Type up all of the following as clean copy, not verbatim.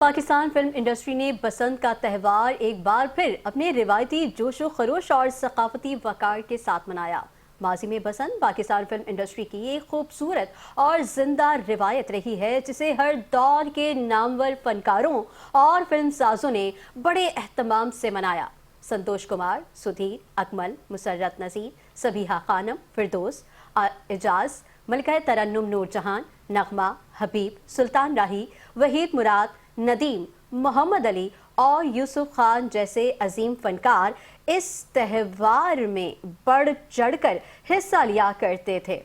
Pakistan film industry ने बसंत का त्यौहार एक बार फिर अपने रिवायती जोशो खरोश और सकाफती वक़ार के साथ मनाया। माजी में बसंत पाकिस्तान फिल्म इंडस्ट्री की एक खूबसूरत और जिंदा रिवायत रही है, जिसे हर दौर के नामवर फनकारों और फिल्म साजों ने बड़े एहतमाम से मनाया। संतोष कुमार, सुधीर, अकमल, मुसर्रत नज़ीर, सबीहा खानम, फिरदौस, एजाज, मलिका तरन्नुम नूरजहान, नगमा, हबीब, सुल्तान राही, वहीद मुराद, नदीम, मोहम्मद अली और यूसुफ खान जैसे अजीम फनकार इस त्यौहार में बढ़ चढ़कर हिस्सा लिया करते थे,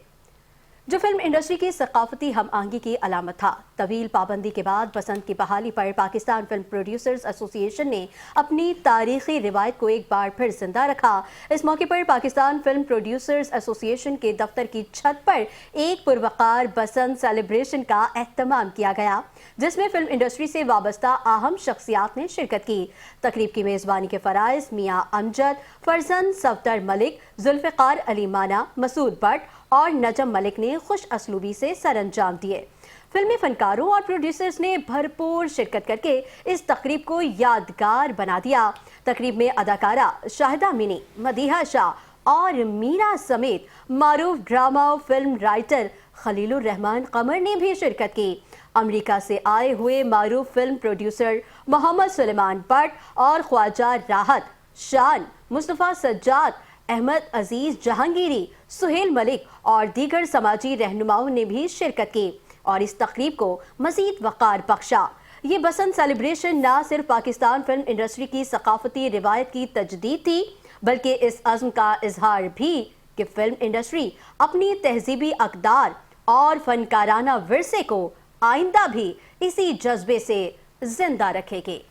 जो फिल्म इंडस्ट्री की सकाफती हम आहंगी की अलामत था। तवील पाबंदी के बाद बसंत की बहाली पर पाकिस्तान फिल्म प्रोड्यूसर्स एसोसिएशन ने अपनी तारीखी रिवायत को एक बार फिर जिंदा रखा। इस मौके पर पाकिस्तान फिल्म प्रोड्यूसर्स एसोसिएशन के दफ्तर की छत पर एक पुरवकार बसंत सेलिब्रेशन का एहतमाम किया गया, जिसमें फिल्म इंडस्ट्री से वाबस्ता अहम शख्सियात ने शिरकत की। तकरीब की मेज़बानी के फराइज मियाँ अमजद, फरजंद सफदर मलिक, जुल्फ़िकार अली माना, मसूद भट्ट और नजम मलिक ने खुश असलूबी से सर अंजाम दिए। फिल्मी फनकारों और प्रोड्यूसर्स ने भरपूर शिरकत करके इस तकरीब को यादगार बना दिया। तकरीब में अदाकारा शाहिदा मिनी, मदीहा शाह और मीरा समेत मारूफ ड्रामा और फिल्म राइटर खलीलुर रहमान कमर ने भी शिरकत की। अमेरिका से आए हुए मारूफ फिल्म प्रोड्यूसर मोहम्मद सुलेमान भट्ट और ख्वाजा राहत शान, मुस्तफ़ा सज्जाद, अहमद अजीज जहांगीरी, सुहेल मलिक और दीगर समाजी रहनुमाओं ने भी शिरकत की और इस तकरीब को मजीद वक़ार बख्शा। ये बसंत सेलिब्रेशन न सिर्फ पाकिस्तान फिल्म इंडस्ट्री की सकाफती रिवायत की तजदीद थी, बल्कि इस अज़्म का इजहार भी कि फिल्म इंडस्ट्री अपनी तहजीबी अक़दार और फनकाराना विरसे को आइंदा भी इसी जज्बे से जिंदा रखेगी।